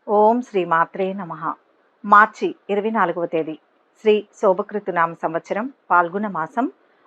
ఓం శ్రీ మాత్రే నమ. మార్చి 24వ తేదీ శ్రీ శోభకృతునామ సంవత్సరం పాల్గొన మాసం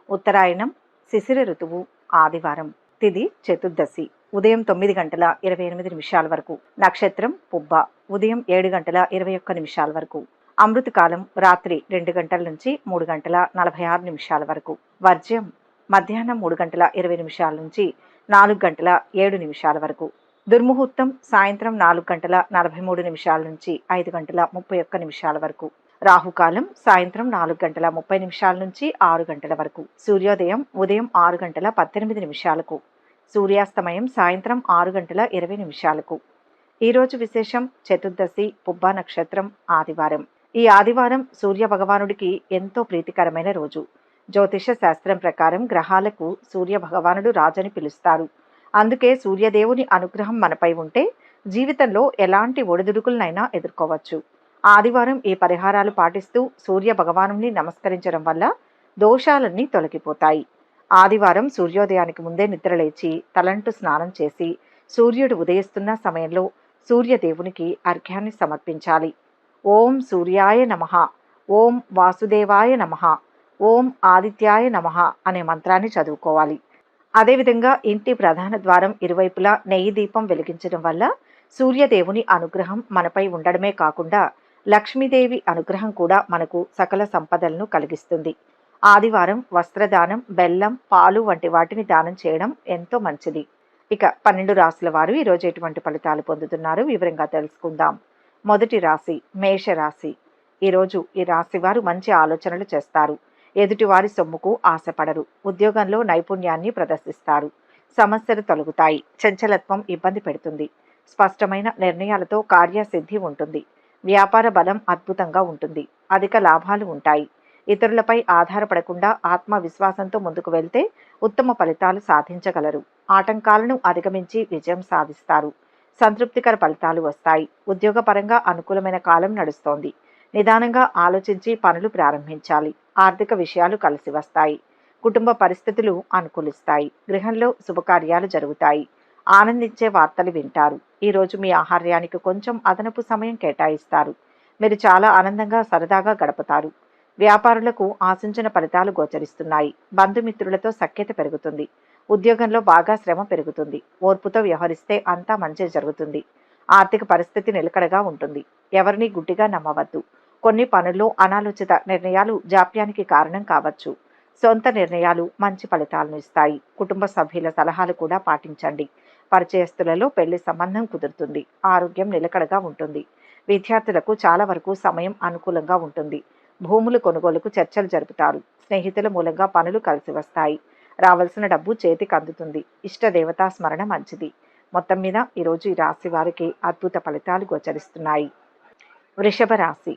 ఉత్తరాయణం శిశిర ఋతువు ఆదివారం. తిథి చతుర్దశి ఉదయం 9 గంటల 28 నిమిషాల వరకు. నక్షత్రం పుబ్బ ఉదయం 7 గంటల 21 నిమిషాల వరకు. అమృతకాలం రాత్రి 2 గంటల నుంచి 3 గంటల 46 నిమిషాల వరకు. వర్జ్యం మధ్యాహ్నం 3 గంటల 20 నిమిషాల నుంచి 4 గంటల 7 నిమిషాల వరకు. దుర్ముహూర్తం సాయంత్రం 4 గంటల 43 నిమిషాల నుంచి 5 గంటల 31 నిమిషాల వరకు. రాహుకాలం సాయంత్రం 4 గంటల 30 నిమిషాల నుంచి 6 గంటల వరకు. సూర్యోదయం ఉదయం 6 గంటల 18 నిమిషాలకు. సూర్యాస్తమయం సాయంత్రం 6 గంటల 20 నిమిషాలకు. ఈరోజు విశేషం చతుర్దశి పుబ్బ నక్షత్రం ఆదివారం. ఈ ఆదివారం సూర్య భగవానుడికి ఎంతో ప్రీతికరమైన రోజు. జ్యోతిష శాస్త్రం ప్రకారం గ్రహాలకు సూర్య భగవానుడు రాజని పిలుస్తారు. అందుకే సూర్యదేవుని అనుగ్రహం మనపై ఉంటే జీవితంలో ఎలాంటి ఒడిదుడుకులనైనా ఎదుర్కోవచ్చు. ఆదివారం ఈ పరిహారాలు పాటిస్తూ సూర్య భగవానుని నమస్కరించడం వల్ల దోషాలన్నీ తొలగిపోతాయి. ఆదివారం సూర్యోదయానికి ముందే నిద్రలేచి తలంటు స్నానం చేసి సూర్యుడు ఉదయిస్తున్న సమయంలో సూర్యదేవునికి అర్ఘ్యాన్ని సమర్పించాలి. ఓం సూర్యాయ నమః, ఓం వాసుదేవాయ నమః, ఓం ఆదిత్యాయ నమః అనే మంత్రాన్ని చదువుకోవాలి. అదేవిధంగా ఇంటి ప్రధాన ద్వారం ఇరువైపులా నెయ్యి దీపం వెలిగించడం వల్ల సూర్యదేవుని అనుగ్రహం మనపై ఉండడమే కాకుండా లక్ష్మీదేవి అనుగ్రహం కూడా మనకు సకల సంపదలను కలిగిస్తుంది. ఆదివారం వస్త్రదానం, బెల్లం, పాలు వంటి వాటిని దానం చేయడం ఎంతో మంచిది. ఇక 12 రాశుల వారు ఈరోజు ఎటువంటి ఫలితాలు పొందుతున్నారు వివరంగా తెలుసుకుందాం. మొదటి రాశి మేషరాశి. ఈరోజు ఈ రాశి వారు మంచి ఆలోచనలు చేస్తారు. ఎదుటివారి సొమ్ముకు ఆశపడరు. ఉద్యోగంలో నైపుణ్యాన్ని ప్రదర్శిస్తారు. సమస్యలు తొలగుతాయి. చంచలత్వం ఇబ్బంది పెడుతుంది. స్పష్టమైన నిర్ణయాలతో కార్యసిద్ధి ఉంటుంది. వ్యాపార బలం అద్భుతంగా ఉంటుంది. అధిక లాభాలు ఉంటాయి. ఇతరులపై ఆధారపడకుండా ఆత్మవిశ్వాసంతో ముందుకు వెళ్తే ఉత్తమ ఫలితాలు సాధించగలరు. ఆటంకాలను అధిగమించి విజయం సాధిస్తారు. సంతృప్తికర ఫలితాలు వస్తాయి. ఉద్యోగపరంగా అనుకూలమైన కాలం నడుస్తోంది. నిదానంగా ఆలోచించి పనులు ప్రారంభించాలి. ఆర్థిక విషయాలు కలిసి వస్తాయి. కుటుంబ పరిస్థితులు అనుకూలిస్తాయి. గృహంలో శుభకార్యాలు జరుగుతాయి. ఆనందించే వార్తలు వింటారు. ఈరోజు మీ ఆహార్యానికి కొంచెం అదనపు సమయం కేటాయిస్తారు. మీరు చాలా ఆనందంగా సరదాగా గడుపుతారు. వ్యాపారులకు ఆశించిన ఫలితాలు గోచరిస్తున్నాయి. బంధుమిత్రులతో సఖ్యత పెరుగుతుంది. ఉద్యోగంలో బాగా శ్రమ పెరుగుతుంది. ఓర్పుతో వ్యవహరిస్తే అంతా మంచి జరుగుతుంది. ఆర్థిక పరిస్థితి నిలకడగా ఉంటుంది. ఎవరిని గుడ్డిగా నమ్మవద్దు. కొన్ని పనుల్లో అనాలోచిత నిర్ణయాలు జాప్యానికి కారణం కావచ్చు. సొంత నిర్ణయాలు మంచి ఫలితాలను ఇస్తాయి. కుటుంబ సభ్యుల సలహాలు కూడా పాటించండి. పరిచయస్తులలో పెళ్లి సంబంధం కుదురుతుంది. ఆరోగ్యం నిలకడగా ఉంటుంది. విద్యార్థులకు చాలా వరకు సమయం అనుకూలంగా ఉంటుంది. భూములు కొనుగోలుకు చర్చలు జరుపుతారు. స్నేహితుల మూలంగా పనులు కలిసి వస్తాయి. రావాల్సిన డబ్బు చేతికి అందుతుంది. ఇష్ట దేవతా స్మరణ మంచిది. మొత్తం మీద ఈరోజు ఈ రాశి వారికి అద్భుత ఫలితాలు గోచరిస్తున్నాయి. వృషభ రాశి.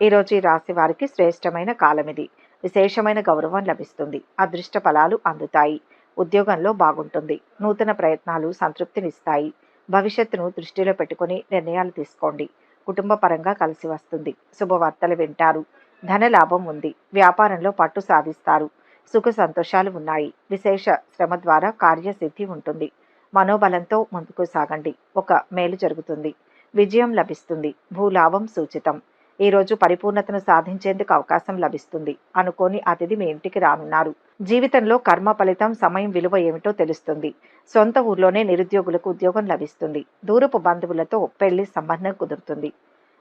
ఈరోజు ఈ రాశి వారికి శ్రేష్టమైన కాలం ఇది. విశేషమైన గౌరవం లభిస్తుంది. అదృష్ట ఫలాలు అందుతాయి. ఉద్యోగంలో బాగుంటుంది. నూతన ప్రయత్నాలు సంతృప్తినిస్తాయి. భవిష్యత్తును దృష్టిలో పెట్టుకుని నిర్ణయాలు తీసుకోండి. కుటుంబ పరంగా కలిసి వస్తుంది. శుభవార్తలు వింటారు. ధన లాభం ఉంది. వ్యాపారంలో పట్టు సాధిస్తారు. సుఖ సంతోషాలు ఉన్నాయి. విశేష శ్రమ ద్వారా కార్యసిద్ధి ఉంటుంది. మనోబలంతో ముందుకు సాగండి. ఒక మేలు జరుగుతుంది. విజయం లభిస్తుంది. భూలాభం సూచితం. ఈరోజు పరిపూర్ణతను సాధించేందుకు అవకాశం లభిస్తుంది. అనుకోని అతిథి మీ ఇంటికి రానున్నారు. జీవితంలో కర్మ ఫలితం, సమయం విలువ ఏమిటో తెలుస్తుంది. సొంత ఊర్లోనే నిరుద్యోగులకు ఉద్యోగం లభిస్తుంది. దూరపు బంధువులతో పెళ్లి సంబంధం కుదురుతుంది.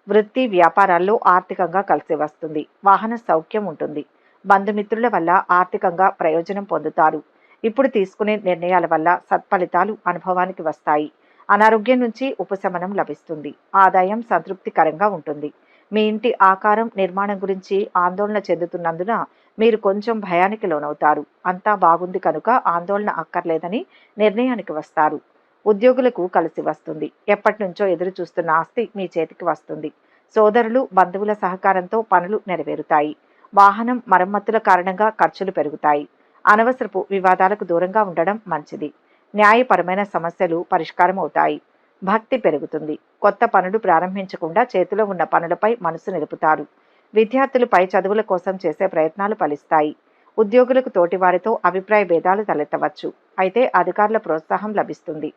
వృత్తి వ్యాపారాల్లో ఆర్థికంగా కలిసి వస్తుంది. వాహన సౌఖ్యం ఉంటుంది. బంధుమిత్రుల వల్ల ఆర్థికంగా ప్రయోజనం పొందుతారు. ఇప్పుడు తీసుకునే నిర్ణయాల వల్ల సత్ఫలితాలు అనుభవానికి వస్తాయి. అనారోగ్యం నుంచి ఉపశమనం లభిస్తుంది. ఆదాయం సంతృప్తికరంగా ఉంటుంది. మీ ఇంటి ఆకారం, నిర్మాణం గురించి ఆందోళన చెందుతున్నందున మీరు కొంచెం భయానికి లోనవుతారు. అంతా బాగుంది కనుక ఆందోళన అక్కర్లేదని నిర్ణయానికి వస్తారు. ఉద్యోగులకు కలిసి వస్తుంది. ఎప్పటి నుంచో ఎదురు చూస్తున్న ఆస్తి మీ చేతికి వస్తుంది. సోదరులు, బంధువుల సహకారంతో పనులు నెరవేరుతాయి. వాహనం మరమ్మతుల కారణంగా ఖర్చులు పెరుగుతాయి. అనవసరపు వివాదాలకు దూరంగా ఉండడం మంచిది. న్యాయపరమైన సమస్యలు పరిష్కారం అవుతాయి. భక్తి పెరుగుతుంది. కొత్త పనులు ప్రారంభించకుండా చేతిలో ఉన్న పనులపై మనసు నిలుపుతారు. విద్యార్థులు పై చదువుల కోసం చేసే ప్రయత్నాలు ఫలిస్తాయి. ఉద్యోగులకు తోటివారితో అభిప్రాయ భేదాలు తలెత్తవచ్చు. అయితే అధికారుల ప్రోత్సాహం లభిస్తుంది.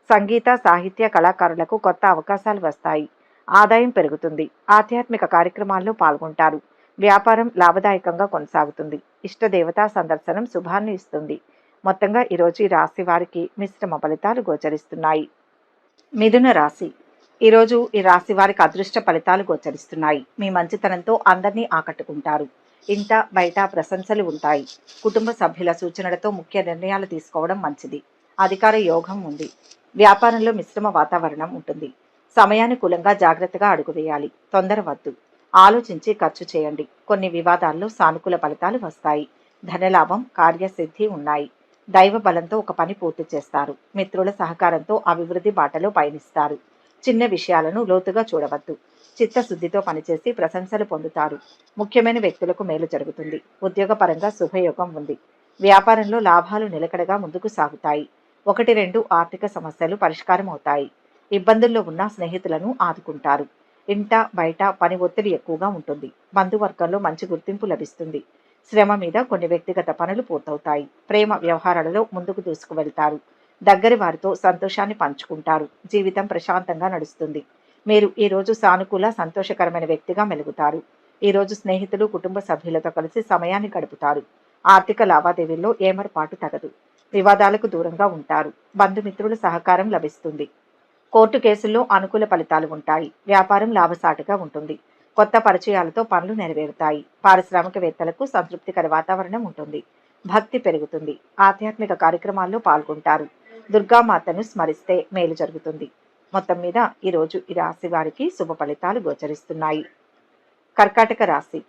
సంగీత, సాహిత్య కళాకారులకు కొత్త అవకాశాలు వస్తాయి. ఆదాయం పెరుగుతుంది. ఆధ్యాత్మిక కార్యక్రమాల్లో పాల్గొంటారు. వ్యాపారం లాభదాయకంగా కొనసాగుతుంది. ఇష్టదేవతా సందర్శనం శుభాన్ని ఇస్తుంది. మొత్తంగా ఈరోజు ఈ రాశి వారికి మిశ్రమ ఫలితాలు గోచరిస్తున్నాయి. మిథున రాశి. ఈరోజు ఈ రాశి వారికి అదృష్ట ఫలితాలు గోచరిస్తున్నాయి. మీ మంచితనంతో అందరినీ ఆకట్టుకుంటారు. ఇంట బయట ప్రశంసలు ఉంటాయి. కుటుంబ సభ్యుల సూచనలతో ముఖ్య నిర్ణయాలు తీసుకోవడం మంచిది. అధికార యోగం ఉంది. వ్యాపారంలో మిశ్రమ వాతావరణం ఉంటుంది. సమయానుకూలంగా జాగ్రత్తగా అడుగు వేయాలి. తొందర వద్దు. ఆలోచించి ఖర్చు చేయండి. కొన్ని వివాదాల్లో సానుకూల ఫలితాలు వస్తాయి. ధనలాభం, కార్యసిద్ధి ఉన్నాయి. దైవ బలంతో ఒక పని పూర్తి చేస్తారు. మిత్రుల సహకారంతో అభివృద్ధి బాటలో పయనిస్తారు. చిన్న విషయాలను లోతుగా చూడవద్దు. చిత్తశుద్ధితో పనిచేసి ప్రశంసలు పొందుతారు. ముఖ్యమైన వ్యక్తులకు మేలు జరుగుతుంది. ఉద్యోగపరంగా శుభయోగం ఉంది. వ్యాపారంలో లాభాలు నిలకడగా ముందుకు సాగుతాయి. 1-2 ఆర్థిక సమస్యలు పరిష్కారం అవుతాయి. ఇబ్బందుల్లో ఉన్న స్నేహితులను ఆదుకుంటారు. ఇంట బయట పని ఒత్తిడి ఎక్కువగా ఉంటుంది. బంధువర్గంలో మంచి గుర్తింపు లభిస్తుంది. శ్రమ మీద కొన్ని వ్యక్తిగత పనులు పూర్తవుతాయి. ప్రేమ వ్యవహారాలలో ముందుకు దూసుకువెళ్తారు. దగ్గరి వారితో సంతోషాన్ని పంచుకుంటారు. జీవితం ప్రశాంతంగా నడుస్తుంది. మీరు ఈరోజు సానుకూల సంతోషకరమైన వ్యక్తిగా మెలుగుతారు. ఈరోజు స్నేహితులు కుటుంబ సభ్యులతో కలిసి సమయాన్ని గడుపుతారు. ఆర్థిక లావాదేవీల్లో ఏమరపాటు తగదు. వివాదాలకు దూరంగా ఉంటారు. బంధుమిత్రుల సహకారం లభిస్తుంది. కోర్టు కేసుల్లో అనుకూల ఫలితాలు ఉంటాయి. వ్యాపారం లాభసాటిగా ఉంటుంది. కొత్త పరిచయాలతో పనులు నెరవేరుతాయి. పారిశ్రామికవేత్తలకు సంతృప్తికర వాతావరణం ఉంటుంది. భక్తి పెరుగుతుంది. ఆధ్యాత్మిక కార్యక్రమాల్లో పాల్గొంటారు. దుర్గామాతను స్మరిస్తే మేలు జరుగుతుంది. మొత్తం మీద ఈరోజు ఈ రాశి వారికి శుభ ఫలితాలు గోచరిస్తున్నాయి. కర్కాటక రాశి.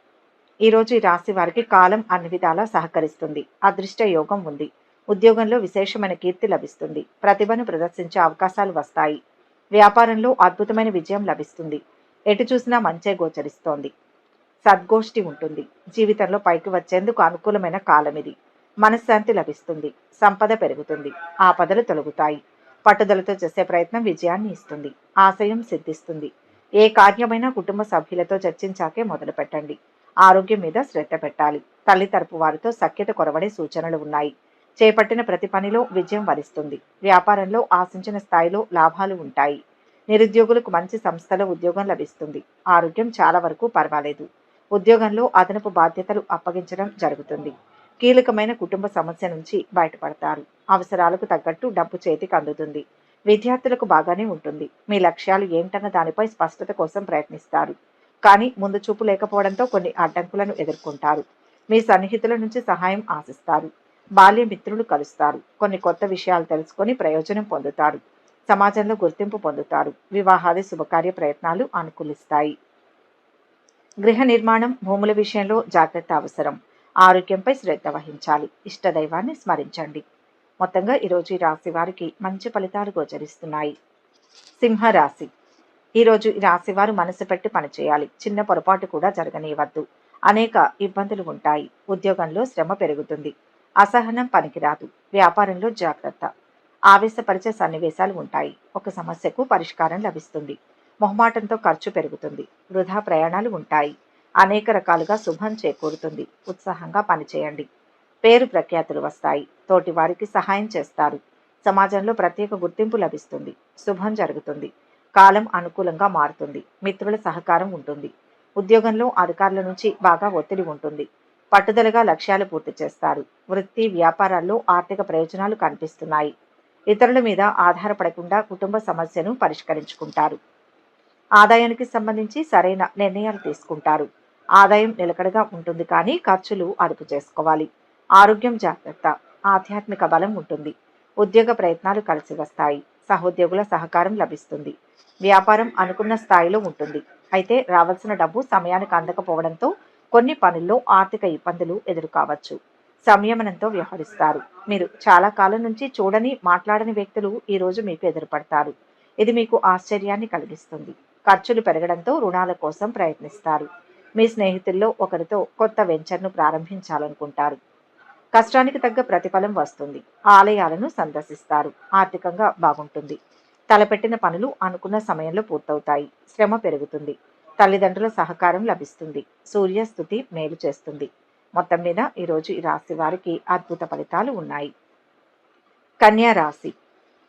ఈరోజు ఈ రాశి వారికి కాలం అన్ని విధాలా సహకరిస్తుంది. అదృష్ట యోగం ఉంది. ఉద్యోగంలో విశేషమైన కీర్తి లభిస్తుంది. ప్రతిభను ప్రదర్శించే అవకాశాలు వస్తాయి. వ్యాపారంలో అద్భుతమైన విజయం లభిస్తుంది. ఎటు చూసినా మంచే గోచరిస్తోంది. సద్గోష్ఠి ఉంటుంది. జీవితంలో పైకి వచ్చేందుకు అనుకూలమైన కాలం ఇది. మనశ్శాంతి లభిస్తుంది. సంపద పెరుగుతుంది. ఆపదలు తొలగుతాయి. పట్టుదలతో చేసే ప్రయత్నం విజయాన్ని ఇస్తుంది. ఆశయం సిద్ధిస్తుంది. ఏ కార్యమైనా కుటుంబ సభ్యులతో చర్చించాకే మొదలు పెట్టండి. ఆరోగ్యం మీద శ్రద్ధ పెట్టాలి. తల్లి తరపు వారితో సఖ్యత కొరవడే సూచనలు ఉన్నాయి. చేపట్టిన ప్రతి పనిలో విజయం వరిస్తుంది. వ్యాపారంలో ఆశించిన స్థాయిలో లాభాలు ఉంటాయి. నిరుద్యోగులకు మంచి సంస్థలో ఉద్యోగం లభిస్తుంది. ఆరోగ్యం చాలా వరకు పర్వాలేదు. ఉద్యోగంలో అదనపు బాధ్యతలు అప్పగించడం జరుగుతుంది. కీలకమైన కుటుంబ సమస్య నుంచి బయటపడతారు. అవసరాలకు తగ్గట్టు డబ్బు చేతికి అందుతుంది. విద్యార్థులకు బాగానే ఉంటుంది. మీ లక్ష్యాలు ఏంటన్న దానిపై స్పష్టత కోసం ప్రయత్నిస్తారు. కానీ ముందు చూపు లేకపోవడంతో కొన్ని అడ్డంకులను ఎదుర్కొంటారు. మీ సన్నిహితుల నుంచి సహాయం ఆశిస్తారు. బాల్య మిత్రులు కలుస్తారు. కొన్ని కొత్త విషయాలు తెలుసుకొని ప్రయోజనం పొందుతారు. సమాజంలో గుర్తింపు పొందుతారు. వివాహాది శుభకార్య ప్రయత్నాలు అనుకూలిస్తాయి. గృహ నిర్మాణం, భూముల విషయంలో జాగ్రత్త అవసరం. ఆరోగ్యంపై శ్రద్ధ వహించాలి. ఇష్టదైవాన్ని స్మరించండి. మొత్తంగా ఈరోజు ఈ రాశి వారికి మంచి ఫలితాలు గోచరిస్తున్నాయి. సింహరాశి. ఈరోజు ఈ రాశి వారు మనసు పెట్టి పనిచేయాలి. చిన్న పొరపాటు కూడా జరగనీయవద్దు. అనేక ఇబ్బందులు ఉంటాయి. ఉద్యోగంలో శ్రమ పెరుగుతుంది. అసహనం పనికిరాదు. వ్యాపారంలో జాగ్రత్త. ఆవేశపరిచే సన్నివేశాలు ఉంటాయి. ఒక సమస్యకు పరిష్కారం లభిస్తుంది. మొహమాటంతో ఖర్చు పెరుగుతుంది. వృధా ప్రయాణాలు ఉంటాయి. అనేక రకాలుగా శుభం చేకూరుతుంది. ఉత్సాహంగా పనిచేయండి. పేరు ప్రఖ్యాతులు వస్తాయి. తోటి వారికి సహాయం చేస్తారు. సమాజంలో ప్రత్యేక గుర్తింపు లభిస్తుంది. శుభం జరుగుతుంది. కాలం అనుకూలంగా మారుతుంది. మిత్రుల సహకారం ఉంటుంది. ఉద్యోగంలో అధికారుల నుంచి బాగా ఒత్తిడి ఉంటుంది. పట్టుదలగా లక్ష్యాలు పూర్తి చేస్తారు. వృత్తి వ్యాపారాల్లో ఆర్థిక ప్రయోజనాలు కనిపిస్తున్నాయి. ఇతరుల మీద ఆధారపడకుండా కుటుంబ సమస్యను పరిష్కరించుకుంటారు. ఆదాయానికి సంబంధించి సరైన నిర్ణయాలు తీసుకుంటారు. ఆదాయం నిలకడగా ఉంటుంది, కానీ ఖర్చులు అదుపు చేసుకోవాలి. ఆరోగ్యం జాగ్రత్త. ఆధ్యాత్మిక బలం ఉంటుంది. ఉద్యోగ ప్రయత్నాలు కలిసి వస్తాయి. సహోద్యోగుల సహకారం లభిస్తుంది. వ్యాపారం అనుకున్న స్థాయిలో ఉంటుంది. అయితే రావాల్సిన డబ్బు సమయానికి అందకపోవడంతో కొన్ని పనుల్లో ఆర్థిక ఇబ్బందులు ఎదురుకావచ్చు. సంయమనంతో వ్యవహరిస్తారు. మీరు చాలా కాలం నుంచి చూడని మాట్లాడని వ్యక్తులు ఈరోజు మీకు ఎదురుపడతారు. ఇది మీకు ఆశ్చర్యాన్ని కలిగిస్తుంది. ఖర్చులు పెరగడంతో రుణాల కోసం ప్రయత్నిస్తారు. మీ స్నేహితుల్లో ఒకరితో కొత్త వెంచర్ను ప్రారంభించాలనుకుంటారు. కష్టానికి తగ్గ ప్రతిఫలం వస్తుంది. ఆలయాలను సందర్శిస్తారు. ఆర్థికంగా బాగుంటుంది. తలపెట్టిన పనులు అనుకున్న సమయంలో పూర్తవుతాయి. శ్రమ పెరుగుతుంది. తల్లిదండ్రుల సహకారం లభిస్తుంది. సూర్యస్థుతి మేలు చేస్తుంది. మొత్తం మీద ఈరోజు ఈ రాశి వారికి అద్భుత ఫలితాలు ఉన్నాయి. కన్యా రాశి.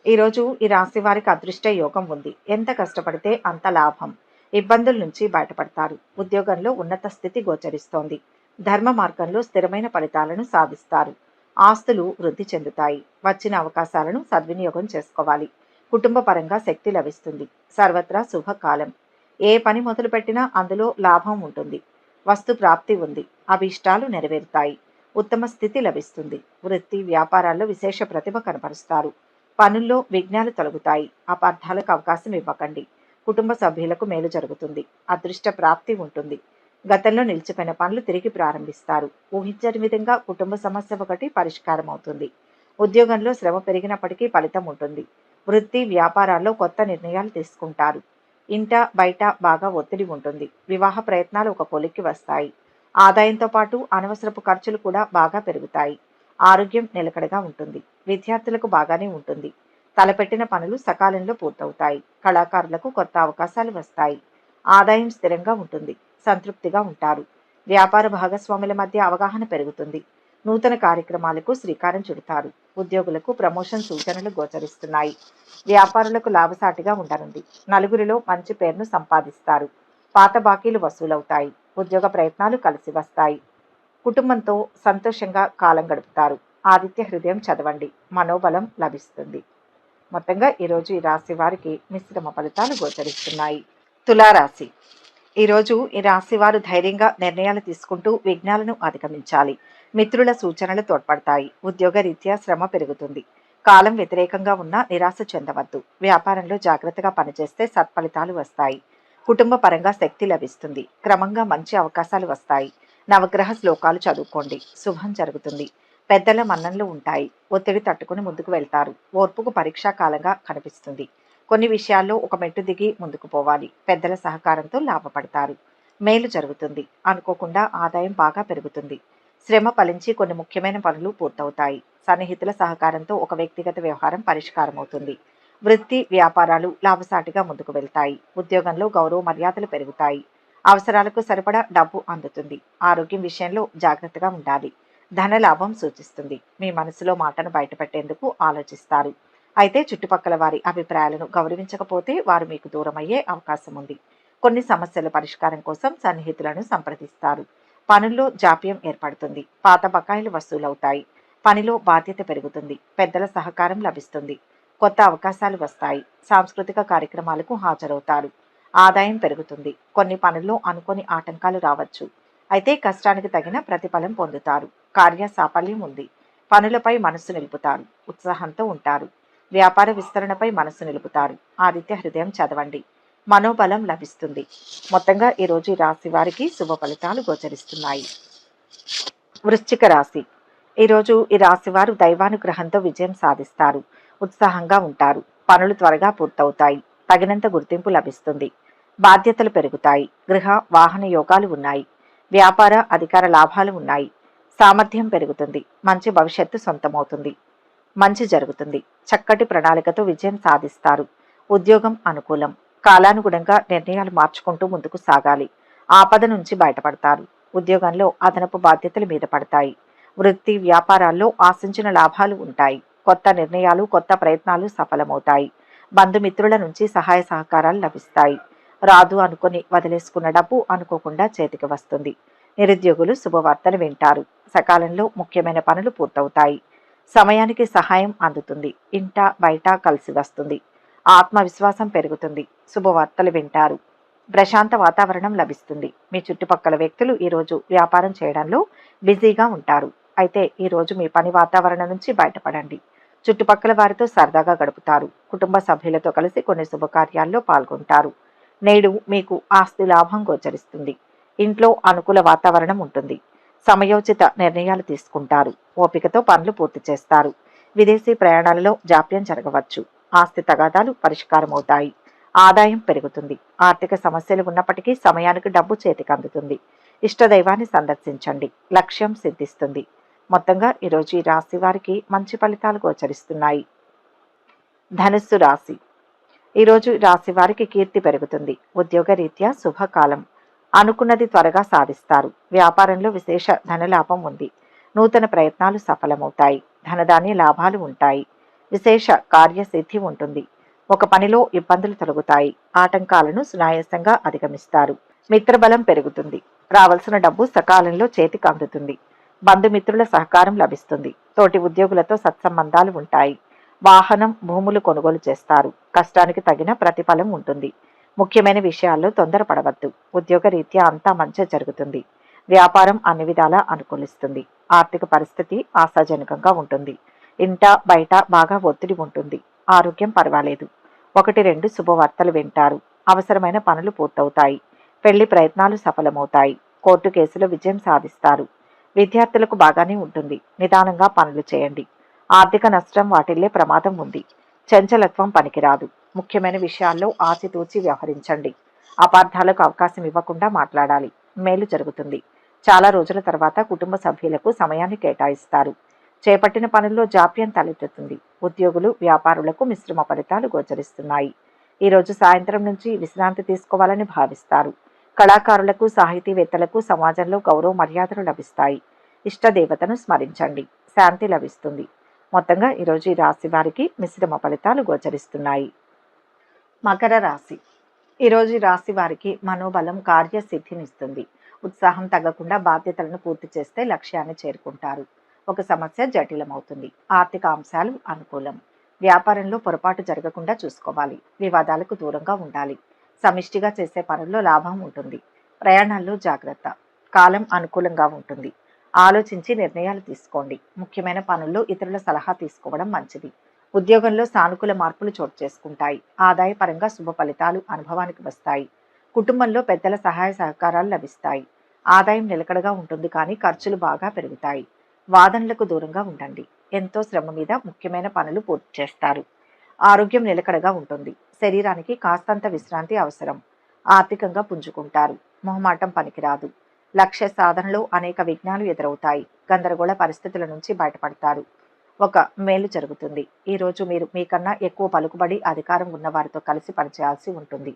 ఈరోజు ఈ రాశి వారికి అదృష్ట యోగం ఉంది. ఎంత కష్టపడితే అంత లాభం. ఇబ్బందుల నుంచి బయటపడతారు. ఉద్యోగంలో ఉన్నత స్థితి గోచరిస్తోంది. ధర్మ మార్గంలో స్థిరమైన ఫలితాలను సాధిస్తారు. ఆస్తులు వృద్ధి చెందుతాయి. వచ్చిన అవకాశాలను సద్వినియోగం చేసుకోవాలి. కుటుంబ పరంగా శక్తి లభిస్తుంది. సర్వత్రా శుభకాలం. ఏ పని మొదలుపెట్టినా అందులో లాభం ఉంటుంది. వస్తు ప్రాప్తి ఉంది. అభీష్టాలు నెరవేరుతాయి. ఉత్తమ స్థితి లభిస్తుంది. వృత్తి వ్యాపారాల్లో విశేష ప్రతిభ కనపరుస్తారు. పనుల్లో విఘ్నాలు తొలగుతాయి. అపార్థాలకు అవకాశం ఇవ్వకండి. కుటుంబ సభ్యులకు మేలు జరుగుతుంది. అదృష్ట ప్రాప్తి ఉంటుంది. గతంలో నిలిచిపోయిన పనులు తిరిగి ప్రారంభిస్తారు. ఊహించని విధంగా కుటుంబ సమస్య ఒకటి పరిష్కారం అవుతుంది. ఉద్యోగంలో శ్రమ పెరిగినప్పటికీ ఫలితం ఉంటుంది. వృత్తి వ్యాపారాల్లో కొత్త నిర్ణయాలు తీసుకుంటారు. ఇంట బయట బాగా ఒత్తిడి ఉంటుంది. వివాహ ప్రయత్నాలు ఒక కొలిక్కి వస్తాయి. ఆదాయంతో పాటు అనవసరపు ఖర్చులు కూడా బాగా పెరుగుతాయి. ఆరోగ్యం నిలకడగా ఉంటుంది. విద్యార్థులకు బాగానే ఉంటుంది. తలపెట్టిన పనులు సకాలంలో పూర్తవుతాయి. కళాకారులకు కొత్త అవకాశాలు వస్తాయి. ఆదాయం స్థిరంగా ఉంటుంది. సంతృప్తిగా ఉంటారు. వ్యాపార భాగస్వాముల మధ్య అవగాహన పెరుగుతుంది. నూతన కార్యక్రమాలకు శ్రీకారం చుడతారు. ఉద్యోగులకు ప్రమోషన్ సూచనలు గోచరిస్తున్నాయి. వ్యాపారులకు లాభసాటిగా ఉండనుంది. నలుగురిలో మంచి పేరును సంపాదిస్తారు. పాత బాకీలు వసూలవుతాయి. ఉద్యోగ ప్రయత్నాలు కలిసి వస్తాయి. కుటుంబంతో సంతోషంగా కాలం గడుపుతారు. ఆదిత్య హృదయం చదవండి. మనోబలం లభిస్తుంది. మొత్తంగా ఈరోజు ఈ రాశి వారికి మిశ్రమ ఫలితాలు గోచరిస్తున్నాయి. తులారాశి. ఈరోజు ఈ రాశి వారు ధైర్యంగా నిర్ణయాలు తీసుకుంటూ విఘ్నాలను అధిగమించాలి. మిత్రుల సూచనలు తోడ్పడతాయి. ఉద్యోగ రీత్యా శ్రమ పెరుగుతుంది. కాలం వ్యతిరేకంగా ఉన్నా నిరాశ చెందవద్దు. వ్యాపారంలో జాగ్రత్తగా పనిచేస్తే సత్ఫలితాలు వస్తాయి. కుటుంబ పరంగా శక్తి లభిస్తుంది. క్రమంగా మంచి అవకాశాలు వస్తాయి. నవగ్రహ శ్లోకాలు చదువుకోండి. శుభం జరుగుతుంది. పెద్దల మన్ననలు ఉంటాయి. ఒత్తిడి తట్టుకుని ముందుకు వెళ్తారు. ఓర్పుకు పరీక్షా కాలంగా కనిపిస్తుంది. కొన్ని విషయాల్లో ఒక మెట్టు దిగి ముందుకు పోవాలి. పెద్దల సహకారంతో లాభపడతారు. మేలు జరుగుతుంది. అనుకోకుండా ఆదాయం బాగా పెరుగుతుంది. శ్రమ ఫలించి కొన్ని ముఖ్యమైన పనులు పూర్తవుతాయి. సన్నిహితుల సహకారంతో ఒక వ్యక్తిగత వ్యవహారం పరిష్కారం అవుతుంది. వృత్తి వ్యాపారాలు లాభసాటిగా ముందుకు వెళ్తాయి. ఉద్యోగంలో గౌరవ మర్యాదలు పెరుగుతాయి. అవసరాలకు సరిపడా డబ్బు అందుతుంది. ఆరోగ్యం విషయంలో జాగ్రత్తగా ఉండాలి. ధన లాభం సూచిస్తుంది. మీ మనసులో మాటను బయటపెట్టేందుకు ఆలోచిస్తారు. అయితే చుట్టుపక్కల వారి అభిప్రాయాలను గౌరవించకపోతే వారు మీకు దూరమయ్యే అవకాశం ఉంది. కొన్ని సమస్యల పరిష్కారం కోసం సన్నిహితులను సంప్రదిస్తారు. పనుల్లో జాప్యం ఏర్పడుతుంది. పాత బకాయిలు వసూలవుతాయి. పనిలో బాధ్యత పెరుగుతుంది. పెద్దల సహకారం లభిస్తుంది. కొత్త అవకాశాలు వస్తాయి. సాంస్కృతిక కార్యక్రమాలకు హాజరవుతారు. ఆదాయం పెరుగుతుంది. కొన్ని పనుల్లో అనుకోని ఆటంకాలు రావచ్చు. అయితే కష్టానికి తగిన ప్రతిఫలం పొందుతారు. కార్య సాఫల్యం ఉంది. పనులపై మనస్సు నిలుపుతారు. ఉత్సాహంతో ఉంటారు. వ్యాపార విస్తరణపై మనస్సు నిలుపుతారు. ఆదిత్య హృదయం చదవండి. మనోబలం లభిస్తుంది. మొత్తంగా ఈరోజు ఈ రాశి వారికి శుభ ఫలితాలు గోచరిస్తున్నాయి. వృశ్చిక రాశి. ఈరోజు ఈ రాశి వారు దైవానుగ్రహంతో విజయం సాధిస్తారు. ఉత్సాహంగా ఉంటారు. పనులు త్వరగా పూర్తవుతాయి. తగినంత గుర్తింపు లభిస్తుంది. బాధ్యతలు పెరుగుతాయి. గృహ వాహన యోగాలు ఉన్నాయి. వ్యాపార అధికార లాభాలు ఉన్నాయి. సామర్థ్యం పెరుగుతుంది. మంచి భవిష్యత్తు సొంతమవుతుంది. మంచి జరుగుతుంది. చక్కటి ప్రణాళికతో విజయం సాధిస్తారు. ఉద్యోగం అనుకూలం. కాలానుగుణంగా నిర్ణయాలు మార్చుకుంటూ ముందుకు సాగాలి. ఆపద నుంచి బయటపడతారు. ఉద్యోగంలో అదనపు బాధ్యతలు మీద పడతాయి. వృత్తి వ్యాపారాల్లో ఆశించిన లాభాలు ఉంటాయి. కొత్త నిర్ణయాలు కొత్త ప్రయత్నాలు సఫలమవుతాయి. బంధుమిత్రుల నుంచి సహాయ సహకారాలు లభిస్తాయి. రాదు అనుకుని వదిలేసుకున్న డబ్బు అనుకోకుండా చేతికి వస్తుంది. నిరుద్యోగులు శుభవార్తలు వింటారు. సకాలంలో ముఖ్యమైన పనులు పూర్తవుతాయి. సమయానికి సహాయం అందుతుంది. ఇంట బయట కలిసి వస్తుంది. ఆత్మవిశ్వాసం పెరుగుతుంది. శుభవార్తలు వింటారు. ప్రశాంత వాతావరణం లభిస్తుంది. మీ చుట్టుపక్కల వ్యక్తులు ఈరోజు వ్యాపారం చేయడంలో బిజీగా ఉంటారు. అయితే ఈరోజు మీ పని వాతావరణం నుంచి బయటపడండి. చుట్టుపక్కల వారితో సరదాగా గడుపుతారు. కుటుంబ సభ్యులతో కలిసి కొన్ని శుభకార్యాల్లో పాల్గొంటారు. నేడు మీకు ఆస్తి లాభం గోచరిస్తుంది. ఇంట్లో అనుకూల వాతావరణం ఉంటుంది. సమయోచిత నిర్ణయాలు తీసుకుంటారు. ఓపికతో పనులు పూర్తి చేస్తారు. విదేశీ ప్రయాణాలలో జాప్యం జరగవచ్చు. ఆస్తి తగాదాలు పరిష్కారమవుతాయి. ఆదాయం పెరుగుతుంది. ఆర్థిక సమస్యలు ఉన్నప్పటికీ సమయానికి డబ్బు చేతికి అందుతుంది. ఇష్టదైవాన్ని సందర్శించండి. లక్ష్యం సిద్ధిస్తుంది. మొత్తంగా ఈరోజు ఈ రాశి వారికి మంచి ఫలితాలు గోచరిస్తున్నాయి. ధనుస్సు రాశి. ఈరోజు రాశి వారికి కీర్తి పెరుగుతుంది. ఉద్యోగ రీత్యా శుభకాలం. అనుకున్నది త్వరగా సాధిస్తారు. వ్యాపారంలో విశేష ధనలాభం ఉంది. నూతన ప్రయత్నాలు సఫలమవుతాయి. ధనధాన్య లాభాలు ఉంటాయి. విశేష కార్యసిద్ధి ఉంటుంది. ఒక పనిలో ఇబ్బందులు తొలగుతాయి. ఆటంకాలను సునాయాసంగా అధిగమిస్తారు. మిత్రబలం పెరుగుతుంది. రావాల్సిన డబ్బు సకాలంలో చేతికి అందుతుంది. బంధుమిత్రుల సహకారం లభిస్తుంది. తోటి ఉద్యోగులతో సత్సంబంధాలు ఉంటాయి. వాహనం, భూములు కొనుగోలు చేస్తారు. కష్టానికి తగిన ప్రతిఫలం ఉంటుంది. ముఖ్యమైన విషయాల్లో తొందరపడవద్దు. ఉద్యోగరీత్యా అంతా మంచి జరుగుతుంది. వ్యాపారం అన్ని విధాలా అనుకూలిస్తుంది. ఆర్థిక పరిస్థితి ఆశాజనకంగా ఉంటుంది. ఇంట బయట బాగా ఒత్తిడి ఉంటుంది. ఆరోగ్యం పర్వాలేదు. 1-2 శుభవార్తలు వింటారు. అవసరమైన పనులు పూర్తవుతాయి. పెళ్లి ప్రయత్నాలు సఫలమవుతాయి. కోర్టు కేసులో విజయం సాధిస్తారు. విద్యార్థులకు బాగానే ఉంటుంది. నిదానంగా పనులు చేయండి. ఆర్థిక నష్టం వాటిల్లే ప్రమాదం ఉంది. చంచలత్వం పనికిరాదు. ముఖ్యమైన విషయాల్లో ఆచితూచి వ్యవహరించండి. అపార్థాలకు అవకాశం ఇవ్వకుండా మాట్లాడాలి. మేలు జరుగుతుంది. చాలా రోజుల తర్వాత కుటుంబ సభ్యులకు సమయాన్ని కేటాయిస్తారు. చేపట్టిన పనుల్లో జాప్యం తలెత్తుతుంది. ఉద్యోగులు, వ్యాపారులకు మిశ్రమ ఫలితాలు గోచరిస్తున్నాయి. ఈరోజు సాయంత్రం నుంచి విశ్రాంతి తీసుకోవాలని భావిస్తారు. కళాకారులకు, సాహితీవేత్తలకు సమాజంలో గౌరవ మర్యాదలు లభిస్తాయి. ఇష్టదేవతను స్మరించండి. శాంతి లభిస్తుంది. మొత్తంగా ఈరోజు ఈ రాశి వారికి మిశ్రమ ఫలితాలు గోచరిస్తున్నాయి. మకర రాశి. ఈరోజు ఈ రాశి వారికి మనోబలం కార్యసిద్ధినిస్తుంది. ఉత్సాహం తగ్గకుండా బాధ్యతలను పూర్తి చేస్తే లక్ష్యాన్ని చేరుకుంటారు. ఒక సమస్య జటిలమవుతుంది. ఆర్థిక అంశాలు అనుకూలం. వ్యాపారంలో పొరపాటు జరగకుండా చూసుకోవాలి. వివాదాలకు దూరంగా ఉండాలి. సమిష్టిగా చేసే పనుల్లో లాభం ఉంటుంది. ప్రయాణాల్లో జాగ్రత్త. కాలం అనుకూలంగా ఉంటుంది. ఆలోచించి నిర్ణయాలు తీసుకోండి. ముఖ్యమైన పనుల్లో ఇతరుల సలహా తీసుకోవడం మంచిది. ఉద్యోగంలో సానుకూల మార్పులు చోటు చేసుకుంటాయి. ఆదాయపరంగా శుభ ఫలితాలు అనుభవానికి వస్తాయి. కుటుంబంలో పెద్దల సహాయ సహకారాలు లభిస్తాయి. ఆదాయం నిలకడగా ఉంటుంది, కానీ ఖర్చులు బాగా పెరుగుతాయి. వాదనలకు దూరంగా ఉండండి. ఎంతో శ్రమ మీద ముఖ్యమైన పనులు పూర్తి చేస్తారు. ఆరోగ్యం నిలకడగా ఉంటుంది. శరీరానికి కాస్తంత విశ్రాంతి అవసరం. ఆర్థికంగా పుంజుకుంటారు. మొహమాటం పనికిరాదు. లక్ష్య సాధనలో అనేక విఘ్నాలు ఎదురవుతాయి. గందరగోళ పరిస్థితుల నుంచి బయటపడతారు. ఒక మేలు జరుగుతుంది. ఈరోజు మీరు మీకన్నా ఎక్కువ పలుకుబడి, అధికారం ఉన్న వారితో కలిసి పనిచేయాల్సి ఉంటుంది.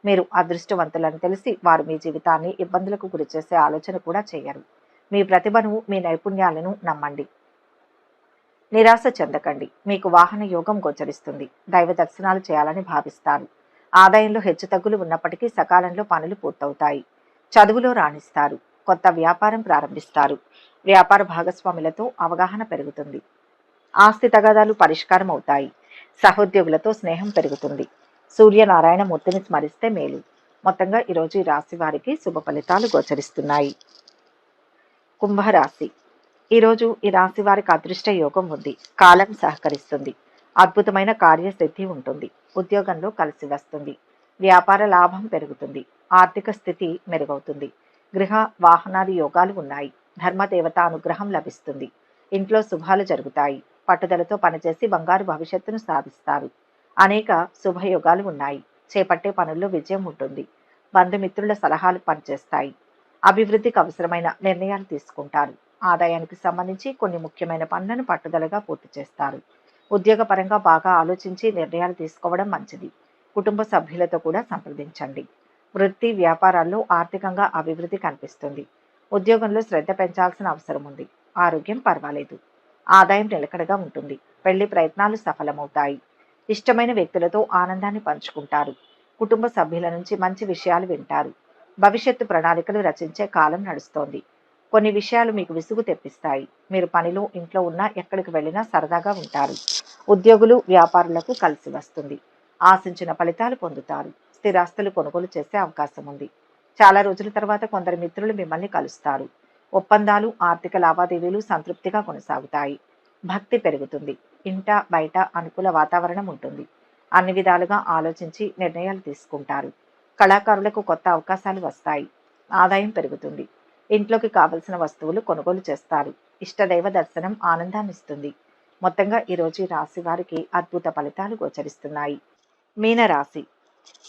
మీరు అదృష్టవంతులని తెలిసి వారు మీ జీవితాన్ని ఇబ్బందులకు గురిచేసే ఆలోచన కూడా చేయరు. మీ ప్రతిభను, మీ నైపుణ్యాలను నమ్మండి. నిరాశ చెందకండి. మీకు వాహన యోగం గోచరిస్తుంది. దైవ దర్శనాలు చేయాలని భావిస్తారు. ఆదాయంలో హెచ్చుతగ్గులు ఉన్నప్పటికీ సకాలంలో పనులు పూర్తవుతాయి. చదువులో రాణిస్తారు. కొత్త వ్యాపారం ప్రారంభిస్తారు. వ్యాపార భాగస్వాములతో అవగాహన పెరుగుతుంది. ఆస్తి తగాదాలు పరిష్కారం అవుతాయి. సహోద్యోగులతో స్నేహం పెరుగుతుంది. సూర్యనారాయణ మూర్తిని స్మరిస్తే మేలు. మొత్తంగా ఈరోజు ఈ రాశి వారికి శుభ ఫలితాలు గోచరిస్తున్నాయి. కుంభరాశి. ఈరోజు ఈ రాశి వారికి అదృష్ట యోగం ఉంది. కాలం సహకరిస్తుంది. అద్భుతమైన కార్యసిద్ధి ఉంటుంది. ఉద్యోగంలో కలిసి వస్తుంది. వ్యాపార లాభం పెరుగుతుంది. ఆర్థిక స్థితి మెరుగవుతుంది. గృహ వాహనాది యోగాలు ఉన్నాయి. ధర్మదేవత అనుగ్రహం లభిస్తుంది. ఇంట్లో శుభాలు జరుగుతాయి. పట్టుదలతో పనిచేసి బంగారు భవిష్యత్తును సాధిస్తారు. అనేక శుభయోగాలు ఉన్నాయి. చేపట్టే పనుల్లో విజయం ఉంటుంది. బంధుమిత్రుల సలహాలు పనిచేస్తాయి. అభివృద్ధికి అవసరమైన నిర్ణయాలు తీసుకుంటారు. ఆదాయానికి సంబంధించి కొన్ని ముఖ్యమైన పనులను పట్టుదలగా పూర్తి చేస్తారు. ఉద్యోగపరంగా బాగా ఆలోచించి నిర్ణయాలు తీసుకోవడం మంచిది. కుటుంబ సభ్యులతో కూడా సంప్రదించండి. వృత్తి వ్యాపారాల్లో ఆర్థికంగా అభివృద్ధి కనిపిస్తుంది. ఉద్యోగంలో శ్రద్ధ పెంచాల్సిన అవసరం ఉంది. ఆరోగ్యం పర్వాలేదు. ఆదాయం నిలకడగా ఉంటుంది. పెళ్లి ప్రయత్నాలు సఫలమవుతాయి. ఇష్టమైన వ్యక్తులతో ఆనందాన్ని పంచుకుంటారు. కుటుంబ సభ్యుల నుంచి మంచి విషయాలు వింటారు. భవిష్యత్తు ప్రణాళికలు రచించే కాలం నడుస్తోంది. కొన్ని విషయాలు మీకు విసుగు తెప్పిస్తాయి. మీరు పనిలో, ఇంట్లో ఉన్నా, ఎక్కడికి వెళ్ళినా సరదాగా ఉంటారు. ఉద్యోగులు, వ్యాపారులకు కలిసి వస్తుంది. ఆశించిన ఫలితాలు పొందుతారు. స్థిరాస్తులు కొనుగోలు చేసే అవకాశం ఉంది. చాలా రోజుల తర్వాత కొందరు మిత్రులు మిమ్మల్ని కలుస్తారు. ఒప్పందాలు, ఆర్థిక లావాదేవీలు సంతృప్తిగా కొనసాగుతాయి. భక్తి పెరుగుతుంది. ఇంట బయట అనుకూల వాతావరణం ఉంటుంది. అన్ని విధాలుగా ఆలోచించి నిర్ణయాలు తీసుకుంటారు. కళాకారులకు కొత్త అవకాశాలు వస్తాయి. ఆదాయం పెరుగుతుంది. ఇంట్లోకి కావలసిన వస్తువులు కొనుగోలు చేస్తారు. ఇష్టదైవ దర్శనం ఆనందాన్నిస్తుంది. మొత్తంగా ఈరోజు ఈ రాశి వారికి అద్భుత ఫలితాలు గోచరిస్తున్నాయి. మీనరాశి.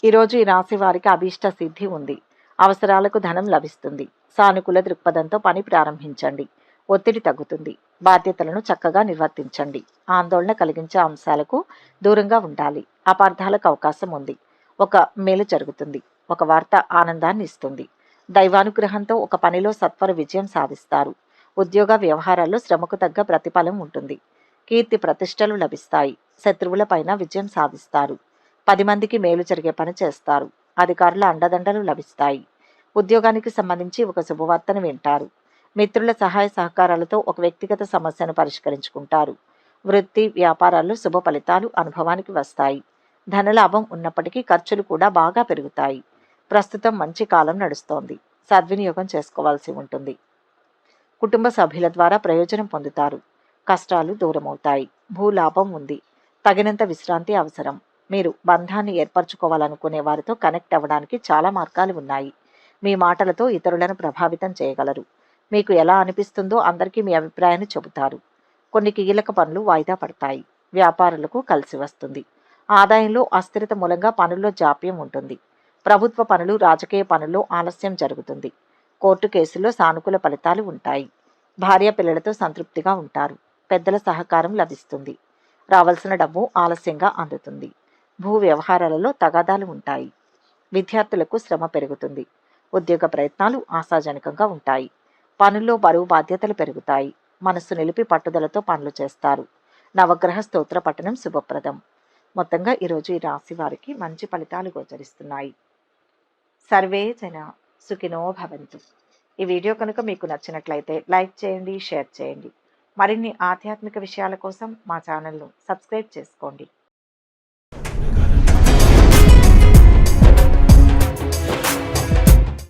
ఈరోజు ఈ రాశి వారికి అభీష్ట సిద్ధి ఉంది. అవసరాలకు ధనం లభిస్తుంది. సానుకూల దృక్పథంతో పని ప్రారంభించండి. ఒత్తిడి తగ్గుతుంది. బాధ్యతలను చక్కగా నిర్వర్తించండి. ఆందోళన కలిగించే అంశాలకు దూరంగా ఉండాలి. అపార్థాలకు అవకాశం ఉంది. ఒక మేలు జరుగుతుంది. ఒక వార్త ఆనందాన్ని ఇస్తుంది. దైవానుగ్రహంతో ఒక పనిలో సత్వర విజయం సాధిస్తారు. ఉద్యోగ వ్యవహారాల్లో శ్రమకు తగ్గ ప్రతిఫలం ఉంటుంది. కీర్తి ప్రతిష్టలు లభిస్తాయి. శత్రువుల పైన విజయం సాధిస్తారు. 10 మందికి మేలు జరిగే పని చేస్తారు. అధికారుల అండదండలు లభిస్తాయి. ఉద్యోగానికి సంబంధించి ఒక శుభవార్తను వింటారు. మిత్రుల సహాయ సహకారాలతో ఒక వ్యక్తిగత సమస్యను పరిష్కరించుకుంటారు. వృత్తి వ్యాపారాల్లో శుభ ఫలితాలు అనుభవానికి వస్తాయి. ధనలాభం ఉన్నప్పటికీ ఖర్చులు కూడా బాగా పెరుగుతాయి. ప్రస్తుతం మంచి కాలం నడుస్తోంది. సద్వినియోగం చేసుకోవాల్సి ఉంటుంది. కుటుంబ సభ్యుల ద్వారా ప్రయోజనం పొందుతారు. కష్టాలు దూరమవుతాయి. భూలాభం ఉంది. తగినంత విశ్రాంతి అవసరం. మీరు బంధాన్ని ఏర్పరచుకోవాలనుకునే వారితో కనెక్ట్ అవ్వడానికి చాలా మార్గాలు ఉన్నాయి. మీ మాటలతో ఇతరులను ప్రభావితం చేయగలరు. మీకు ఎలా అనిపిస్తుందో అందరికీ మీ అభిప్రాయాన్ని చెబుతారు. కొన్ని కీలక పనులు వాయిదా పడతాయి. వ్యాపారులకు కలిసి వస్తుంది. ఆదాయంలో అస్థిరత మూలంగా పనుల్లో జాప్యం ఉంటుంది. ప్రభుత్వ పనులు రాజకీయ పనుల్లో ఆలస్యం జరుగుతుంది. కోర్టు కేసుల్లో సానుకూల ఫలితాలు ఉంటాయి. భార్య పిల్లలతో సంతృప్తిగా ఉంటారు. పెద్దల సహకారం లభిస్తుంది. రావాల్సిన డబ్బు ఆలస్యంగా అందుతుంది. భూ వ్యవహారాలలో తగాదాలు ఉంటాయి. విద్యార్థులకు శ్రమ పెరుగుతుంది. ఉద్యోగ ప్రయత్నాలు ఆశాజనకంగా ఉంటాయి. పనుల్లో బరువు బాధ్యతలు పెరుగుతాయి. మనస్సు నిలిపి పట్టుదలతో పనులు చేస్తారు. నవగ్రహ స్తోత్ర పఠనం శుభప్రదం. మొత్తంగా ఈరోజు ఈ రాశి వారికి మంచి ఫలితాలు గోచరిస్తున్నాయి. సర్వే జన సుఖినో భవంతు. ఈ వీడియో కనుక మీకు నచ్చినట్లయితే లైక్ చేయండి, షేర్ చేయండి. మరిన్ని ఆధ్యాత్మిక విషయాల కోసం మా ఛానల్ను సబ్స్క్రైబ్ చేసుకోండి.